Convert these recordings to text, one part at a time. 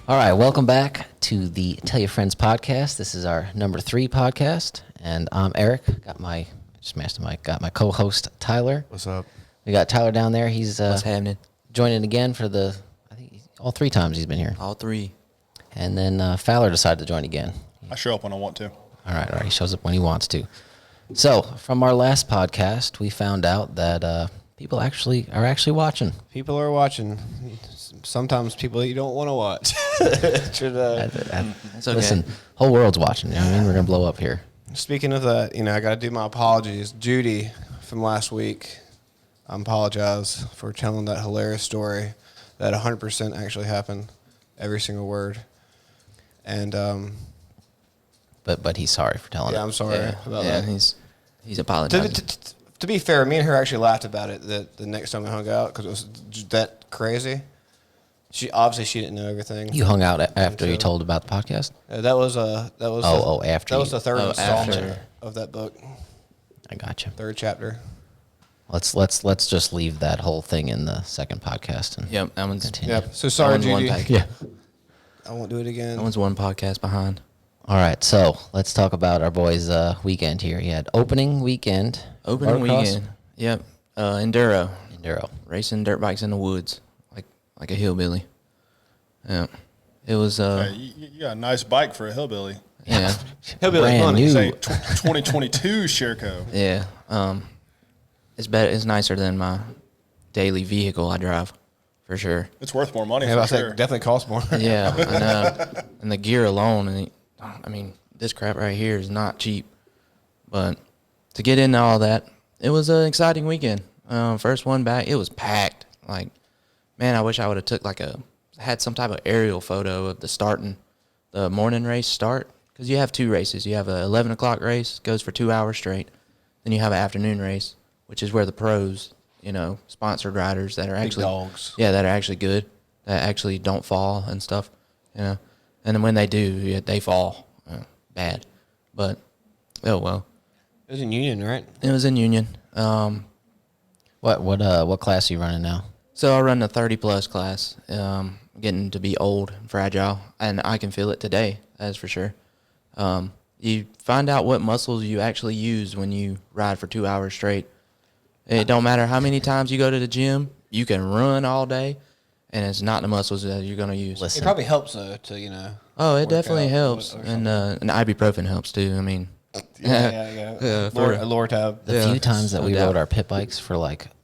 All right, welcome back to the Tell Your Friends podcast. This is our number 3 podcast, and I'm Eric. Got my co-host Tyler. What's up? We got Tyler down there. He's What's happening? joining again for I think all 3 times he's been here. All 3. And then Fowler decided to join again. I show up when I want to. All right. He shows up when he wants to. So from our last podcast, we found out that people are actually watching. People are watching. Sometimes people you don't want to watch. It's okay. Listen, whole world's watching. You know what I mean? We're going to blow up here. Speaking of that, I got to do my apologies. Judy from last week, I apologize for telling that hilarious story that 100% actually happened, every single word. And But he's sorry for telling it. yeah, I'm sorry about that. He's apologizing. To be fair, me and her actually laughed about it the next time we hung out because it was that crazy. She didn't know everything. You hung out after you told about the podcast? That was after that was the third installment after. of that book. I got you. Third chapter. Let's just leave that whole thing in the second podcast and Yep, that one's continue. Yep. So sorry, that one's Judy. one Yeah. I won't do it again. That one's one podcast behind. All right, so let's talk about our boys' weekend here. He had opening weekend. Opening motocross, weekend. Yep. Enduro. Racing. Racing dirt bikes in the woods. Like a hillbilly. Yeah. It was You got a nice bike for a hillbilly. yeah. Hillbilly Brand funny. new. Say 2022 Sherco. Yeah. It's better, it's nicer than my daily vehicle I drive, for sure. It's worth more money Yeah, for I sure. think definitely costs more. Yeah, I know. And the gear alone, this crap right here is not cheap. But to get into all that, it was an exciting weekend. First one back, it was packed. Man, I wish I would have took had some type of aerial photo of the morning race start. Because you have 2 races. You have a 11 o'clock race, goes for 2 hours straight. Then you have an afternoon race, which is where the pros, sponsored riders that are actually dogs. Yeah, that are actually good, that actually don't fall and stuff, And then when they do, they fall bad. But oh well. It was in Union, right? It was in Union. What class are you running now? So I run the 30-plus class, getting to be old and fragile, and I can feel it today, that's for sure. You find out what muscles you actually use when you ride for 2 hours straight. It don't matter how many times you go to the gym, you can run all day, and it's not the muscles that you're going to use. Listen. It probably helps, though, Oh, it work definitely out helps, or and ibuprofen helps, too. Yeah. Yeah, Lower tab. The Yeah, few times that no we doubt. rode our pit bikes for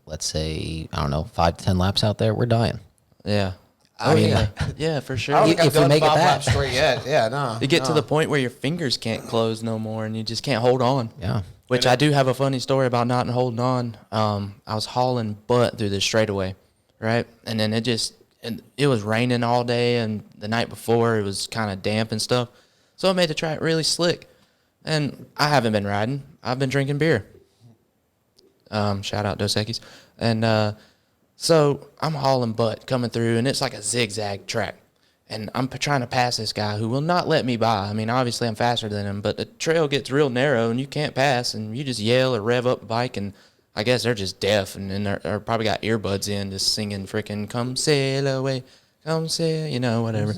let's say, I don't know, 5 to 10 laps out there, we're dying. Yeah. I mean, Yeah, for sure. I don't think If I've we done make it 5 that. laps straight yet. Yeah, no. You get to the point where your fingers can't close no more, and you just can't hold on. Yeah. Which I do have a funny story about not holding on. I was hauling butt through this straightaway, right? And then it was raining all day, and the night before it was kind of damp and stuff. So it made the track really slick. And I haven't been riding. I've been drinking beer. Shout out Dos Equis. And so I'm hauling butt coming through, and it's like a zigzag track. And I'm trying to pass this guy who will not let me by. Obviously I'm faster than him, but the trail gets real narrow, and you can't pass, and you just yell or rev up the bike, and I guess they're just deaf, and then they're probably got earbuds in, just singing freaking "Come Sail Away, Come Sail," whatever.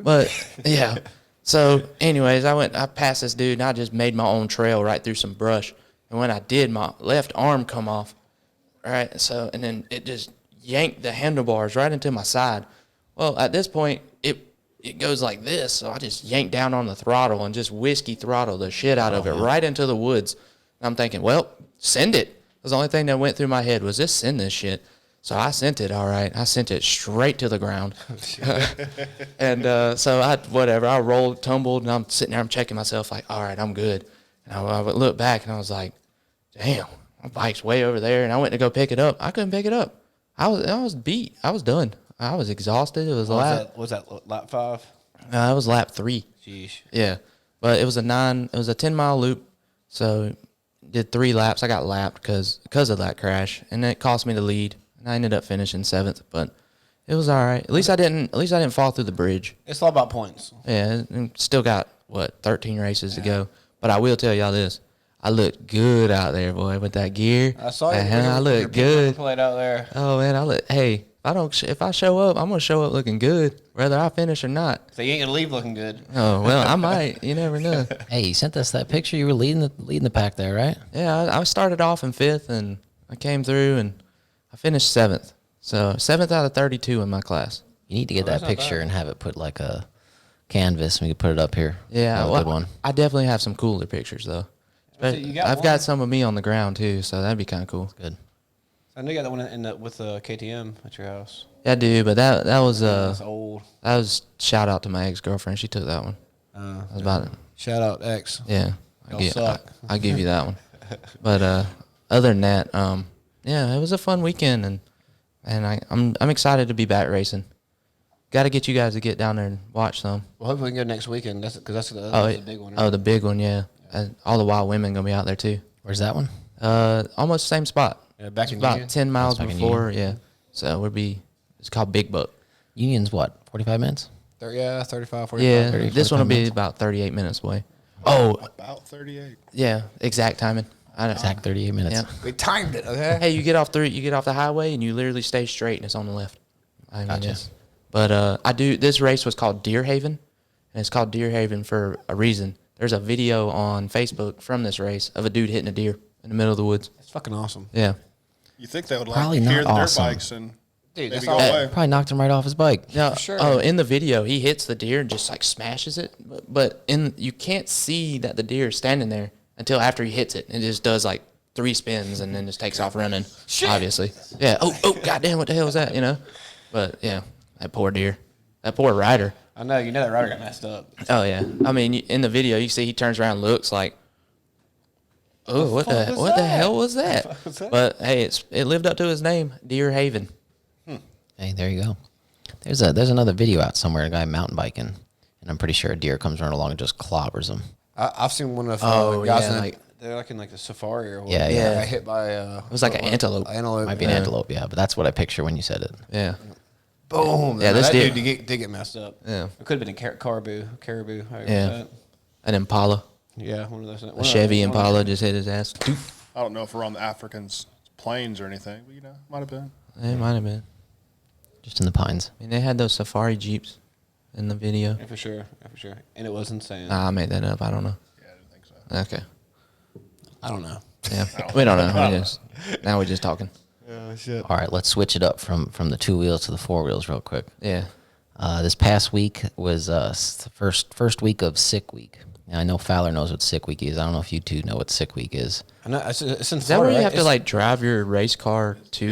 But yeah. So, anyways, I passed this dude, and I just made my own trail right through some brush. And when I did, my left arm come off, right? So, and then it just yanked the handlebars right into my side. Well, at this point, it goes like this, so I just yanked down on the throttle and just whiskey throttle the shit out of it right into the woods. And I'm thinking, well, send it. That's the only thing that went through my head was just send this shit. So I sent it, all right. I sent it straight to the ground. And so I rolled, tumbled, and I'm sitting there, I'm checking myself like, all right, I'm good. And I would look back, and I was like, damn, my bike's way over there. And I went to go pick it up. I couldn't pick it up. I was beat. I was done. I was exhausted. It was Was that lap 5? it was lap 3. Jeez. Yeah. But it was a 10-mile loop. So did 3 laps. I got lapped because of that crash, and it cost me the lead. And I ended up finishing 7th, but it was all right. At least I didn't fall through the bridge. It's all about points. Yeah, and still got 13 races to go. But I will tell y'all this: I looked good out there, boy, with that gear. I saw you. I looked good. Played out there. Oh man, hey, if I show up, I'm gonna show up looking good, whether I finish or not. So you ain't gonna leave looking good. Oh well, I might. You never know. Hey, you sent us that picture. You were leading the pack there, right? Yeah, I started off in 5th, and I came through, and I finished 7th. So 7th out of 32 in my class. You need to get that that's not picture bad. and have it put like a canvas. We could put it up here. Yeah, Have a well, good one. I definitely have some cooler pictures though. You got I've one? got some of me on the ground too, so that'd be kind of cool. Good. I know you got that one with the KTM at your house. Yeah, I do, but that was That's old. that was shout out to my ex-girlfriend. She took that one. That was about it. Shout out X. Yeah, Y'all suck. I'll give you that one. But other than that, yeah, it was a fun weekend, and I'm excited to be back racing. Got to get you guys to get down there and watch some. Well, hopefully we can go next weekend. That's the big one. Oh, the big one, yeah. All the wild women gonna be out there too. Where's that one? Almost same spot. Yeah, back in About Union? 10 miles back in before, yeah. So it's called Big Buck. Union's what? 45 minutes? 35, 45. Yeah, 30, this one will 45 be minutes. about 38 minutes away. Oh, About 38. yeah, exact timing. I don't, Exact 38 minutes. Yeah. We timed it, okay? Hey, you get off the highway and you literally stay straight and it's on the left. I mean, Gotcha. but this race was called Deer Haven, and it's called Deer Haven for a reason. There's a video on Facebook from this race of a dude hitting a deer in the middle of the woods. It's fucking awesome. Yeah. You think they would like Probably hear not the awesome. dirt bikes and Dude, maybe that's go all- away? Probably knocked him right off his bike. No, sure. Oh, in the video, he hits the deer and just like smashes it, but you can't see that the deer is standing there until after he hits it. It just does like 3 spins and then just takes off running. Obviously, yeah. Oh, goddamn! What the hell was that? You know? But yeah, that poor deer, that poor rider. I know. You know that rider got messed up. Oh yeah. I mean, in the video, you see he turns around, and looks like, oh, what the hell was that? was that? But hey, it lived up to his name, Deer Haven. Hey, there you go. There's another video out somewhere, a guy mountain biking, and I'm pretty sure a deer comes running along and just clobbers him. I've seen one of Oh, guys yeah, in like- they're like in like the safari or Yeah, whatever. yeah. Got hit by It was like an antelope. Antelope. Might be an Yeah. antelope, yeah, but that's what I picture when you said it. Yeah. Boom. Yeah, No, this that deer- dude did get messed up. Yeah. It could have been a caribou. Caribou. however Yeah. that. An Impala, Yeah, one of those. a Chevy Impala just hit his ass. I don't know if we're on the Africans' plains or anything, but might have been. It might have been. Just in the pines. I mean, they had those safari jeeps in the video. Yeah, for sure. Yeah, for sure. And it was insane. Nah, I made that up. I don't know. Yeah, I didn't think so. Okay. I don't know. Yeah. We don't know. Now we're just talking. Yeah, shit. All right, let's switch it up from the 2 wheels to the 4 wheels real quick. Yeah. This past week was the first week of sick week. Now, I know Fowler knows what sick week is. I don't know if you two know what sick week is. I know. It's in Is that Florida, where you right? have to like drive your race car to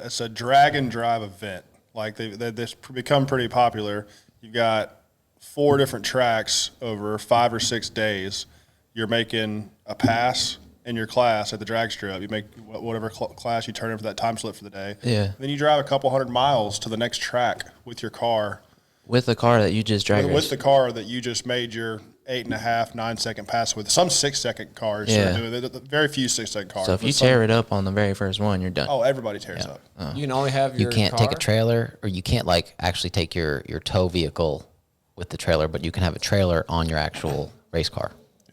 It's a drag and drive event. Like this become pretty popular. You've got 4 different tracks over 5 or 6 days. You're making a pass in your class at the drag strip. You make whatever class you turn in for that time slip for the day. Yeah. Then you drive a couple hundred miles to the next track with your car. with the car that you just drag With raced? the car that you just made your 8.5, 9-second pass with. Some 6-second cars. Yeah. Are doing it. Very few 6-second cars. So if but you some- tear it up on the very first one, you're done. Oh, everybody tears up. You can only have You your can't take a car? trailer, or you can't like actually take your tow vehicle with the trailer, but you can have a trailer on your actual race car.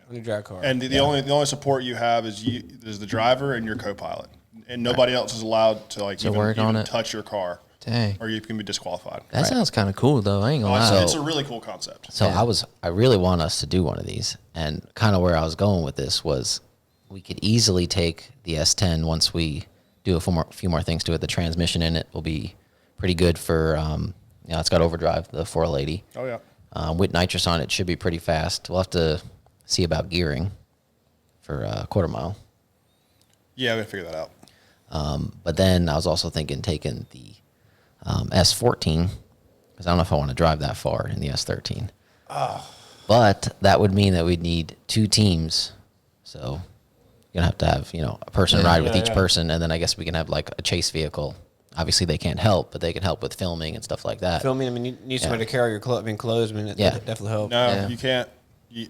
on your drag car. And the only support you have is the driver and your co-pilot, and nobody else is allowed to work on even it. touch your car, Dang. or you can be disqualified. That sounds kind of cool, though. I ain't gonna lie. It's a really cool concept. So I really want us to do one of these, and kind of where I was going with this was we could easily take the S10 once we do a few more things to it. The transmission in it will be pretty good for, it's got overdrive, the 480. Oh yeah. With nitrous on it, should be pretty fast. We'll have to see about gearing for a quarter mile. Yeah, we gotta figure that out. But then I was also thinking taking the S14, because I don't know if I want to drive that far in the S13. But that would mean that we'd need 2 teams. So you're going to have a person ride with each person, and then I guess we can have like a chase vehicle. Obviously, they can't help, but they can help with filming and stuff like that. Filming, I mean, you need somebody to carry your clothes. I mean, it definitely helps. No, Yeah. you can't.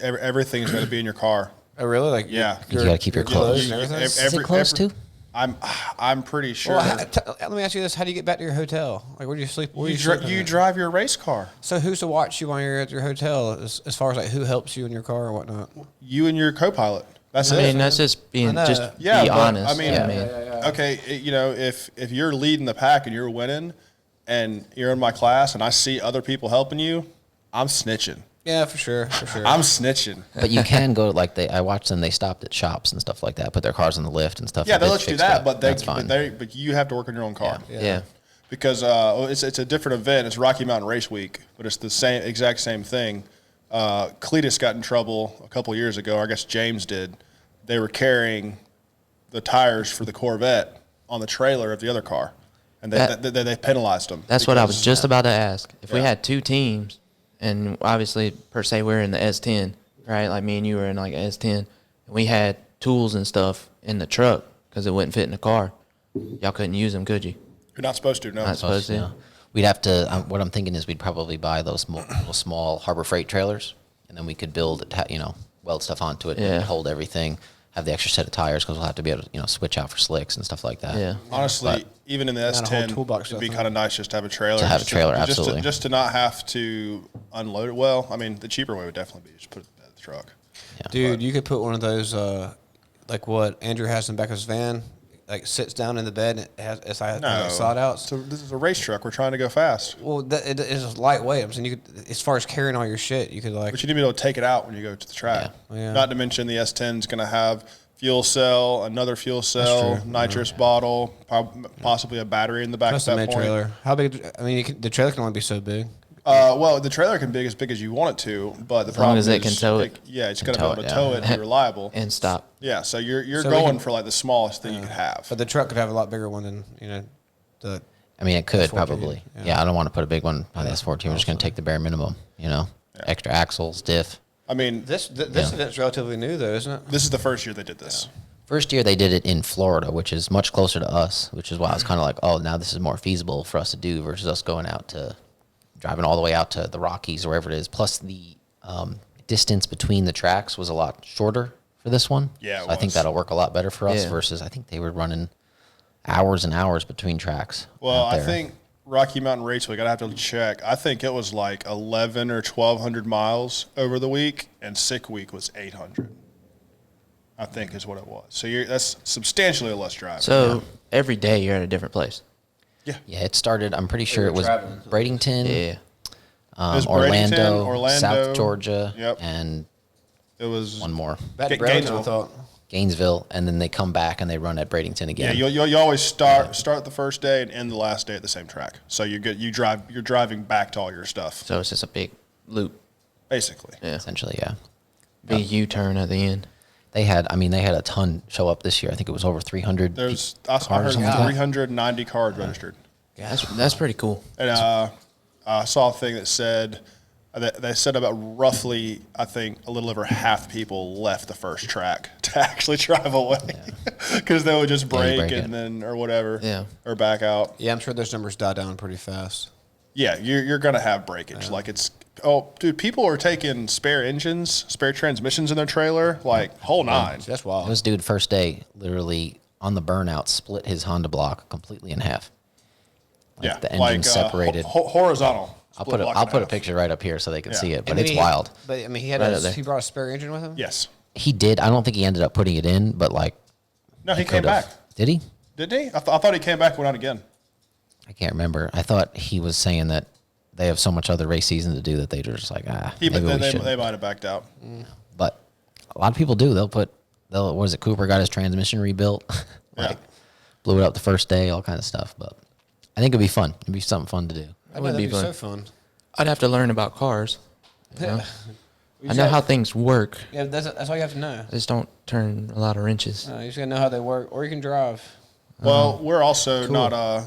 Everything's got to be in your car. Oh, really? Like, Yeah. You gotta keep your clothes. and everything? Is it close too? I'm pretty sure. Well, let me ask you this: how do you get back to your hotel? Like, where do you sleep? Where do you, you sleep? you drive your race car. So, who's to watch you while you're at your hotel? As far as like who helps you in your car or whatnot? You and your co-pilot. That's I it. mean, that's just being I know. just Yeah, be but, honest. I mean, Yeah. okay, if you're leading the pack and you're winning, and you're in my class and I see other people helping you, I'm snitching. Yeah, for sure. I'm snitching. But you can go I watched them. They stopped at shops and stuff like that, put their cars on the lift and stuff. Yeah, and they did let you do fix that, it. but That's fine. but you have to work on your own car. Yeah. Because it's a different event. It's Rocky Mountain Race Week, but it's the exact same thing. Cletus got in trouble a couple years ago. I guess James did. They were carrying the tires for the Corvette on the trailer of the other car, and they penalized them. That's what I was just about to ask. If we Yeah. had two teams, and obviously per se we're in the S10, right? Like me and you were in like a S10, and we had tools and stuff in the truck because it wouldn't fit in the car. Y'all couldn't use them, could you? You're not supposed to. No. Not supposed to. Yeah. We'd have to. What I'm thinking is we'd probably buy those little small Harbor Freight trailers, and then we could weld stuff onto it Yeah. and hold everything. Have the extra set of tires because we'll have to be able to switch out for slicks and stuff like that. Yeah. Honestly, But- even in the Not a whole S10, toolbox it'd be stuff, kind of nice just to have a trailer. To have just a trailer, just absolutely. just to not have to unload it well. I mean, the cheaper way would definitely be just put it in the truck. Dude, you could put one of those, like what Andrew has in the back of his van, like sits down in the bed and it's like No, side outs. So this is a race truck. We're trying to go fast, Well, it is lightweight. I'm saying you could, as far as carrying all your shit, you could like. but you need to be able to take it out when you go to the track. Yeah. Not to mention the S10 is going to have fuel cell, another fuel cell, true. nitrous bottle, possibly a battery in the back. Custom at that made point. trailer. How big? I mean, the trailer can only be so big. Well, the trailer can be as big as you want it to, but the long problem as is it can tow it. Yeah, it's Can going to be tow able to it, tow yeah. it and be reliable. And stop. Yeah, so you're So we going can- for like the smallest thing you could have. But the truck could have a lot bigger one than the. I mean, it could S14, probably. yeah. Yeah. I don't want to put a big one on the S14. We're just going to take the bare minimum. Extra axles, diff. I mean, This Yeah. event's relatively new though, isn't it? this is the first year they did this. First year they did it in Florida, which is much closer to us, which is why I was kind of like, oh, now this is more feasible for us to do versus us driving all the way out to the Rockies or wherever it is. Plus the distance between the tracks was a lot shorter for this one. Yeah, it so I think was. that'll work a lot better for us Yeah. versus I think they were running hours and hours between tracks. Well, out I there. think Rocky Mountain Race Week, I'd have to check. I think it was like 11 or 1,200 miles over the week, and Sick Week was 800. I think is what it was. So that's substantially less driving. So every day you're at a different place. Yeah, it started. I'm pretty sure were it was traveling. Bradenton, Yeah. It was Bradenton, Orlando, South Georgia, Yep. and it was one more, Back to Gainesville. Bradenton, I thought. Gainesville, and then they come back and they run at Bradenton Yeah, again. you always start the first day and end the last day at the same track. So you're driving back to all your stuff So it's just a big loop. basically. Yeah. Essentially, yeah. Big U-turn at the end. They had a ton show up this year. I think it was over 300. I heard something like that. 390 cars registered. That's pretty cool. And I saw a thing that said that they said about roughly, I think, a little over half people left the first track to actually drive away because they would just they break break and it. then or whatever, Yeah. or back out. Yeah, I'm sure those numbers die down pretty fast. Yeah, you're gonna have breakage. Like dude, people are taking spare engines, spare transmissions in their trailer, like whole nine. That's wild. This dude, first day, literally on the burnout, split his Honda block completely in half. Like Yeah, the engine separated. horizontal. I'll split block I'll in put a half. picture right up here so they can Yeah. see it. But I mean, it's wild. But I mean, Right up there. he brought a spare engine with him. Yes. He did. I don't think he ended up putting it in, but like No, he came could've. back. Did he? Didn't he? I thought he came back and went out again. I can't remember. I thought he was saying that they have so much other race season to do that they're just like, maybe we They should. might have backed out. But a lot of people do. What is it? Cooper got his transmission rebuilt. Yeah. Blew it up the first day, all kind of stuff. But I think it'd be fun. It'd be something fun to do. That would would be be fun. so fun. I'd have to learn about cars. Yeah. I know how things work. Yeah, that's all you have to know. I just don't turn a lot of wrenches. You just gotta know how they work, or you can drive. Well, we're also Cool. not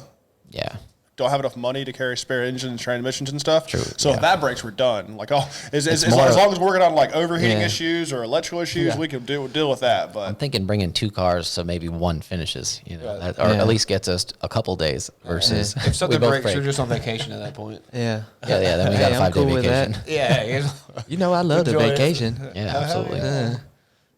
Yeah. don't have enough money to carry spare engines and transmissions and stuff. True, So yeah. if that breaks, we're done. Like, as more- long as we're working on like overheating Yeah. issues or electrical issues, we can deal with that. I'm But thinking bringing 2 cars so maybe one finishes, Right. or Yeah. at least gets us a couple days versus If something we both breaks, break. you're just on vacation at that point. Yeah. Yeah, then we got Hey, a I'm 5-day cool with vacation. that. Yeah, You know I love the Enjoy it. vacation. Yeah, absolutely.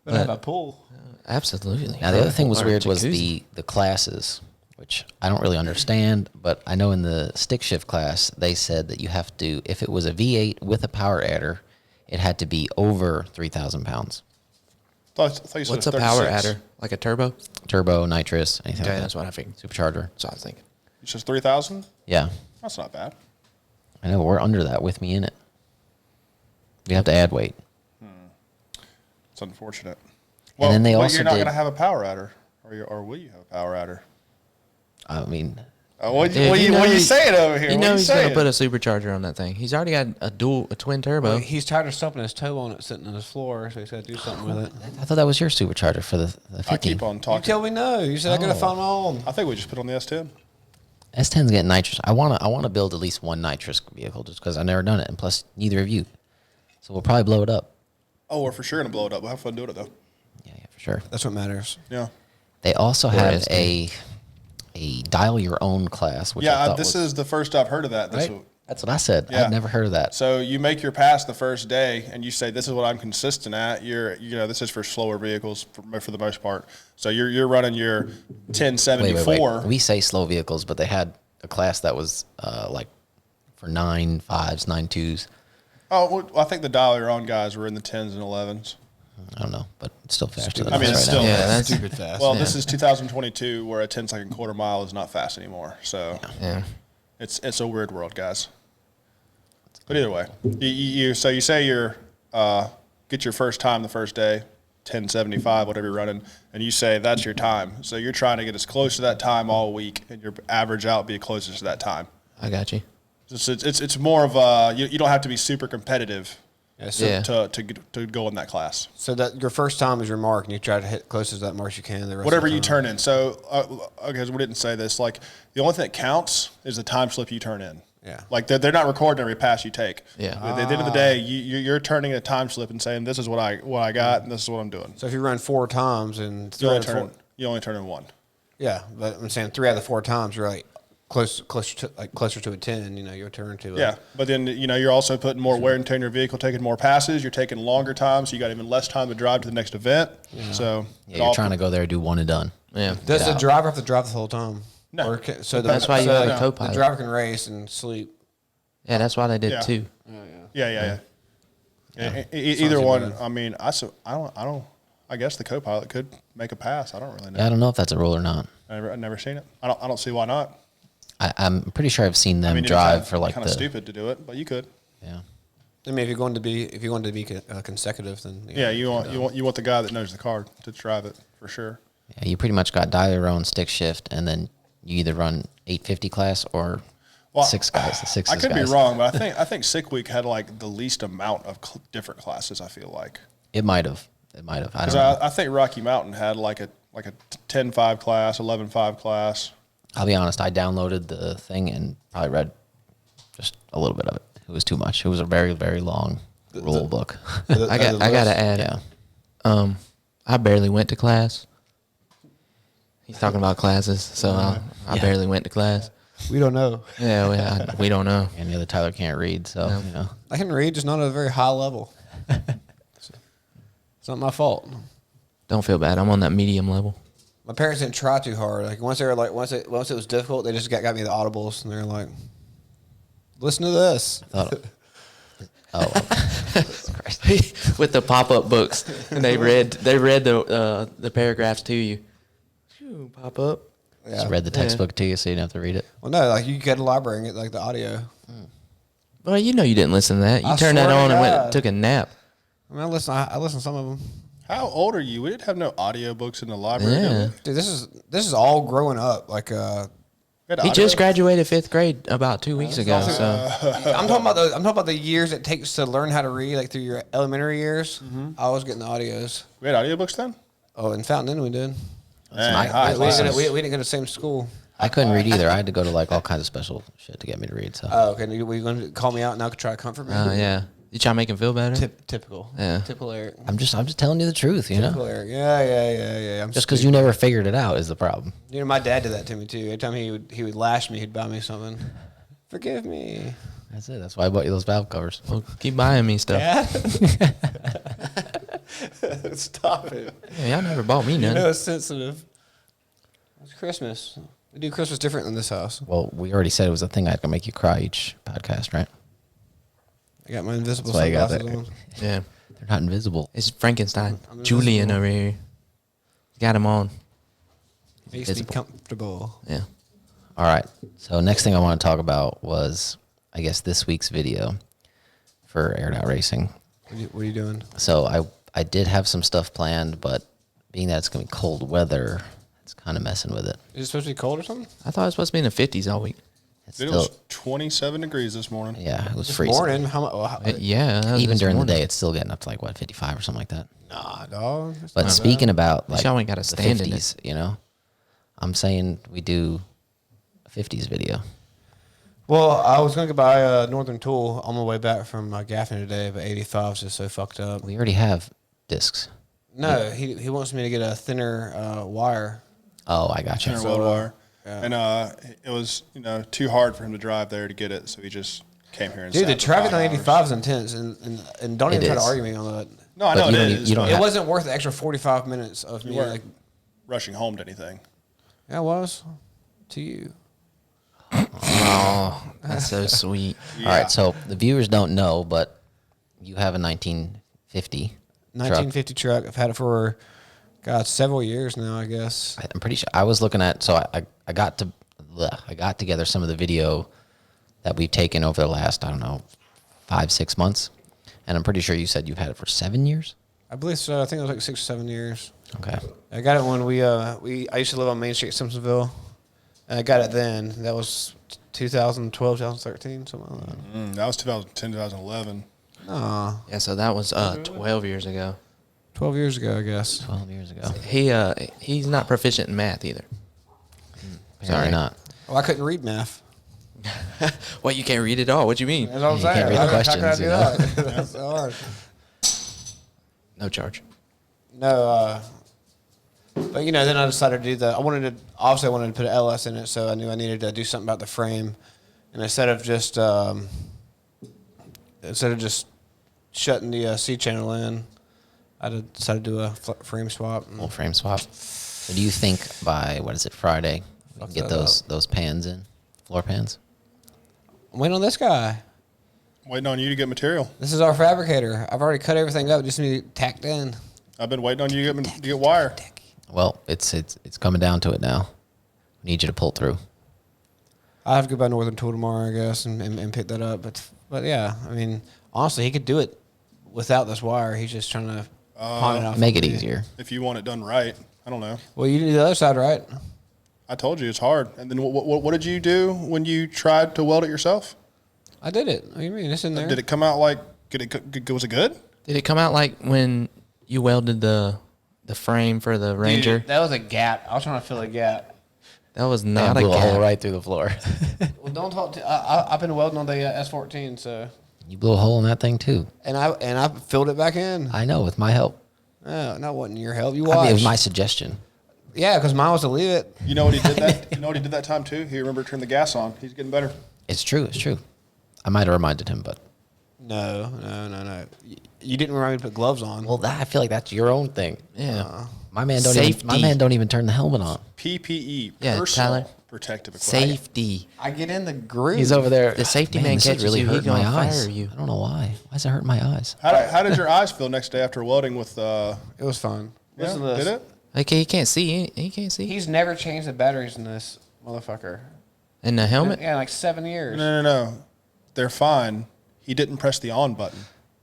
But have a pool. Absolutely. Now the other thing was Or weird was jacuzzi. the classes, which I don't really understand, but I know in the stick shift class they said that you have to, if it was a V8 with a power adder, it had to be over 3,000 pounds. I thought you said What's it a was power 36. adder? Like a turbo? Turbo, nitrous, anything Okay, like that's that. what I figured. Supercharger. That's what I was thinking. You said 3,000. Yeah. That's not bad. I know we're under that with me in it. We have to add weight. It's unfortunate. And then they but also you're not did- going to have a power adder, or will you have a power adder? I mean, What Dude, are you saying over here? You What know are he's going saying? to put a supercharger on that thing. He's already got a twin turbo. Well, he's tired of stumping his toe on it, sitting on his floor, so he's got to do something with it. I thought that was your supercharger for the I 15. keep on You talking. tell me no. You said I got to find my own. I think we just put on the S10. S10's getting nitrous. I wanna build at least one nitrous vehicle just because I've never done it, and plus neither of you. So we'll probably blow it up. Oh, we're for sure going to blow it up. We'll have fun doing it, though. Yeah, for sure. That's what matters. Yeah. They also have S10. a dial your own class, which I Yeah, thought this was, is the first I've heard of that. This right? That's what I said. Yeah. I'd never heard of that. So you make your pass the first day, and you say, "This is what I'm consistent at." This is for slower vehicles for the most part. So you're running your 1074. Wait. We say slow vehicles, but they had a class that was like for 9.5s, 9.2s. Oh, well, I think the dial your own guys were in the 10s and 11s. I don't know, but it's still faster than I mean, us it's right still now. Yeah, that's stupid fast. Well, this is 2022, where a 10-second quarter mile is not fast anymore. So Yeah. it's a weird world, guys. But either way, you say you're get your first time the first day, 1075, whatever you're running, and you say that's your time. So you're trying to get as close to that time all week, and your average out be closest to that time. I got you. It's more of a you don't have to be super competitive Yeah, so, Yeah. to go in that class. so that your first time is your mark, and you try to hit closest to that mark you can. The rest Whatever of the you time. turn in. So, okay, so we didn't say this. Like, the only thing that counts is the time slip you turn in. Yeah. Like, they're not recording every pass you take. Yeah. At the end of the day, you're turning a time slip and saying, "This is what I got, and this is what I'm doing." So if you run 4 times and You only 3 out of 4, turn in one. yeah, but I'm saying 3 out of the 4 times you're like closer to a 10. You know, your turn to Yeah, but then you're also putting more wear and tear in your vehicle, taking more passes. You're taking longer time, so you got even less time to drive to the next event. So Yeah, you're trying to go there and do one and done. Yeah. Does the out. driver have to drive the whole time? No. Or so That's why you have a the co-pilot. driver can race and sleep. Yeah, that's why they did Yeah. two. Yeah. Either too one. bad. I mean, I don't. I guess the co-pilot could make a pass. I don't really know. Yeah, I don't know if that's a rule or not. I've never seen it. I don't see why not. I'm pretty sure I've seen them I mean, drive for like kind the of stupid to do it, but you could. yeah. I mean, if you're going to be consecutive, then Yeah, you want the guy that knows the car to drive it for sure. Yeah, you pretty much got dial your own stick shift, and then you either run 850 class or Well, six guys. I could be wrong, but I think Sick Week had like the least amount of different classes. I feel like It might have. I don't because know. I think Rocky Mountain had like a 10-5 class, 11-5 class. I'll be honest. I downloaded the thing and probably read just a little bit of it. It was too much. It was a very, very long rule book. I gotta add. Yeah. I barely went to class. He's talking about classes, so I Yeah. barely went to class. we don't know. Yeah, we don't know. And the other Tyler can't read, so you know. I can read, just not at a very high level. It's not my fault. Don't feel bad. I'm on that medium level. My parents didn't try too hard. Like once it was difficult, they just got me the audibles, and they're like, "Listen to this." Oh, Christ. With the pop-up books, and they read the paragraphs to you. Phew, pop up. Yeah. Just read the textbook to you, so you didn't have to read it. Well, no, like you get a library and get like the audio. Well, you know you didn't listen to that. You I turned that swear to on and God. took a nap. I mean, I listen to some of them. How old are you? We didn't have no audiobooks in the library. Yeah. Did we? Dude, this is all growing up. Like We had He audio? just graduated 5th grade about 2 weeks ago. So I'm talking about the years it takes to learn how to read, like through your elementary years. I was getting the audios. We had audiobooks then. Oh, in Fountain Inn we did. Dang, my- high We class. didn't go to the same school. I couldn't read either. I had to go to like all kinds of special shit to get me to read. So Oh, okay. Were you going to call me out now? Try to comfort me? yeah, you try to make him feel better. Typical. Yeah. Typical Eric. I'm just telling you the truth, you Typical know. Eric. Yeah. I'm Just because you never figured it out is the problem. You know, my dad did that to me too. Every time he would lash me, he'd buy me something. Forgive me. That's it. That's why I bought you those valve covers. Well, keep buying me stuff. Stop it. Yeah, y'all never bought me You nothing. know it's sensitive. It's Christmas. We do Christmas different in this house. Well, we already said it was a thing I'd make you cry each podcast, right? I got my invisible That's why you got sunglasses that. on. Yeah, They're not invisible. it's Frankenstein. I'm Julian invisible. over here. Got him on. Makes me Invisible. comfortable. Yeah. All right. So next thing I want to talk about was, I guess, this week's video for Aired Out Racing. What are you doing? So I did have some stuff planned, but being that it's going to be cold weather, it's kind of messing with it. Is it supposed to be cold or something? I thought it was supposed to be in the 50s all week. It's It still, was 27 degrees this morning. yeah, it was This freezing. morning? Yeah. that was Even this during the morning. day, it's still getting up to like, what, 55 or something like that. Nah, dog. But speaking about least like y'all ain't gotta the stand in it. 50s, you know, I'm saying we do a 50s video. Well, I was going to buy Northern Tool on my way back from Gaffney today, but 85 is just so fucked up. We already have discs. No, he wants me to get a thinner wire. Oh, I got you. Center weld wire. And it was, too hard for him to drive there to get it, so he just came here and Dude, sat the for traffic 5 on hours. 85 is intense, and don't It even try to is. argue me on that. No, I But know you it don't- is. you don't but It have- wasn't worth the extra 45 minutes of you me. weren't Like, rushing home to anything. yeah, it was to you. Oh, that's so sweet. Yeah. All right, so the viewers don't know, but you have a 1950 truck. 1950 truck. I've had it for, God, several years now, I guess. I'm pretty sure I was looking at. So I got together some of the video that we've taken over the last, I don't know, 5-6 months, and I'm pretty sure you said you've had it for 7 years. I believe so. I think it was like 6 or 7 years. Okay. I got it when I used to live on Main Street, Simpsonville, and I got it then. That was 2012, 2013, something like that. That was 2010, 2011. Aw, Yeah, so that was 12 years ago. 12 years ago, I guess. 12 years ago. He's not proficient in math either. Apparently Sorry. not. Well, I couldn't read math. What, you can't read it all? What do you mean? That's what I'm You saying. can't read the How could I questions, do you know? that? That's so hard. No charge. No, but then I decided to do I wanted to put an LS in it, so I knew I needed to do something about the frame, and instead of just shutting the C channel in, I decided to do a frame swap. Full frame swap. So do you think by Friday we can get that those pans in, floor pans? I'm waiting on this guy. Waiting on you to get material. This is our fabricator. I've already cut everything up, just need it tacked in. I've been waiting on you to get wire. Well, it's coming down to it now. We need you to pull through. I have to go by Northern Tool tomorrow, I guess, and pick that up. But yeah, I mean, honestly, he could do it without this wire. He's just trying to pawn it off. Make on it me. easier. If you want it done right, I don't know. Well, you do the other side, right? I told you it's hard. And then what did you do when you tried to weld it yourself? I did it. What do you mean? It's in there. Did it come out like? Was it good? Did it come out like when you welded the frame for the Ranger? Dude, that was a gap. I was trying to fill a gap. That was And not a blew a hole gap. right through the floor. Well, don't talk to. I've been welding on the S14, so You blew a hole in that thing too. and I filled it back in. I know, with my help. No, not wanting your help. You I watch. mean, it was my suggestion. Yeah, because mine was to leave it. You know what he did that? You know what he did that time too? He remembered to turn the gas on. He's getting better. It's true. It's true. I might have reminded him, but No. You didn't remind me to put gloves on. well, I feel like that's your own thing. Yeah. My man don't Safety. even turn the helmet on. PPE, Yeah, personal Tyler. protective equipment. Safety. I get in the groove. He's over there. The safety man this is catches really you, he hurting my gonna eyes. fire you. I don't know why. Why is it hurting my eyes? How did your eyes feel next day after welding with? It was fun. Yeah, Listen to this. did it? Okay, he can't see. He can't see. He's never changed the batteries in this motherfucker. In the helmet? Yeah, like 7 years. No. They're fine. He didn't press the on button.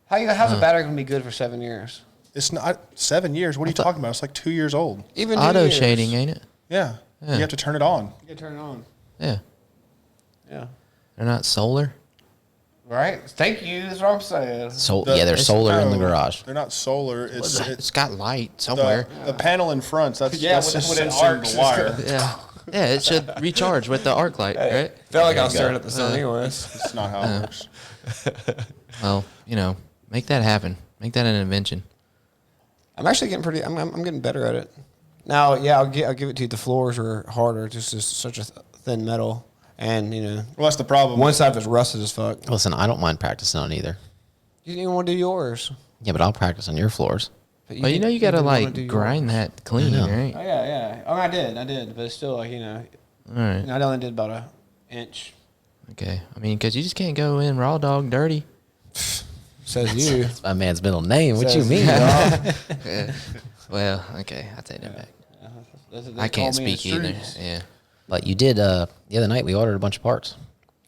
How's a battery gonna be good for 7 years? It's not 7 years. What are you talking about? It's like 2 years old. Even Auto 2 years. shading, ain't it? Yeah. Yeah. You have to turn it on. You can turn it on. Yeah. Yeah. They're not solar. Right. Thank you. That's what I'm saying. Yeah, there's solar in the no, garage. They're not solar. It's It's got light somewhere. the panel in front. That's Yeah, that's with- just with an sensing arc. the wire. Yeah. Yeah, it should recharge with the arc light, right? Felt like I was There you staring go. at the sun anyways. That's not how it works. Well, make that happen. Make that an invention. I'm actually getting pretty. I'm getting better at it. Now, yeah, I'll give it to you. The floors are harder. Just such a thin metal, and Well, that's the problem. one side of it's rusted as fuck. Listen, I don't mind practicing on either. You didn't even want to do yours. Yeah, but I'll practice on your floors. But Well, you gotta didn't wanna like do yours. grind that clean, I know. right? Oh yeah. Oh, I did, but it's still like All right. I only did about an inch. Okay. I mean, because you just can't go in raw dog dirty. Says you. That's my man's middle name. What you Says- mean? Well, okay. I take that back. I They can't call me in speak either. streets. Yeah. But you did the other night. We ordered a bunch of parts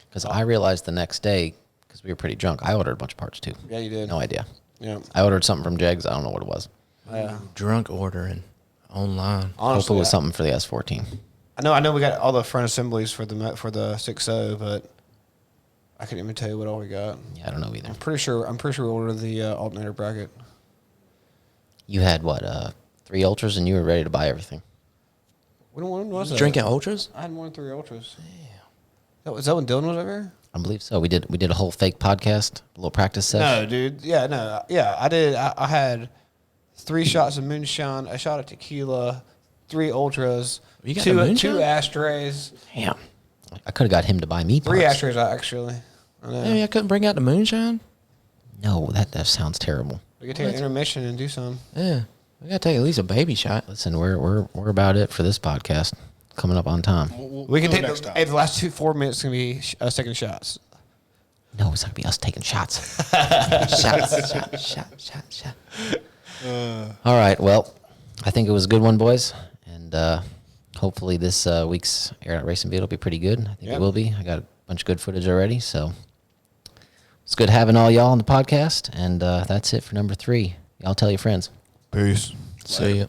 because I realized the next day because we were pretty drunk. I ordered a bunch of parts too. Yeah, you did. No idea. Yeah. I ordered something from Jegs. I don't know what it was. Yeah. Drunk ordering online. Hope it Honestly, was something for the S14. I know we got all the front assemblies for the 6.0, but I couldn't even tell you what all we got. Yeah, I don't know either. I'm pretty sure we ordered the alternator bracket. You had what? 3 ultras, and you were ready to buy everything. When was that? Drinking ultras? I had more than 3 ultras. Yeah. Is that when Dylan was over here? I believe so. We did a whole fake podcast, a little practice session. No, dude. Yeah, no. Yeah, I did. I had 3 shots of moonshine, a shot of tequila, 3 ultras, You got the 2 moonshine? ashtrays, Damn. I could have got him to buy me 3 parts. ashtrays actually. I know. Maybe I couldn't bring out the moonshine. No, that sounds terrible. We could take an intermission and do some. Yeah, we gotta take at least a baby shot. Listen, we're about it for this podcast. Coming up on time. We can do it take next time. the last 4 minutes can be us taking shots. No, it's not gonna be us taking shots. shot. All right. Well, I think it was a good one, boys, and hopefully this week's Air Out Racing video will be pretty good. I think Yeah. it will be. I got a bunch of good footage already, so it's good having all y'all on the podcast. And that's it for number 3. Y'all tell your friends. Peace. See ya.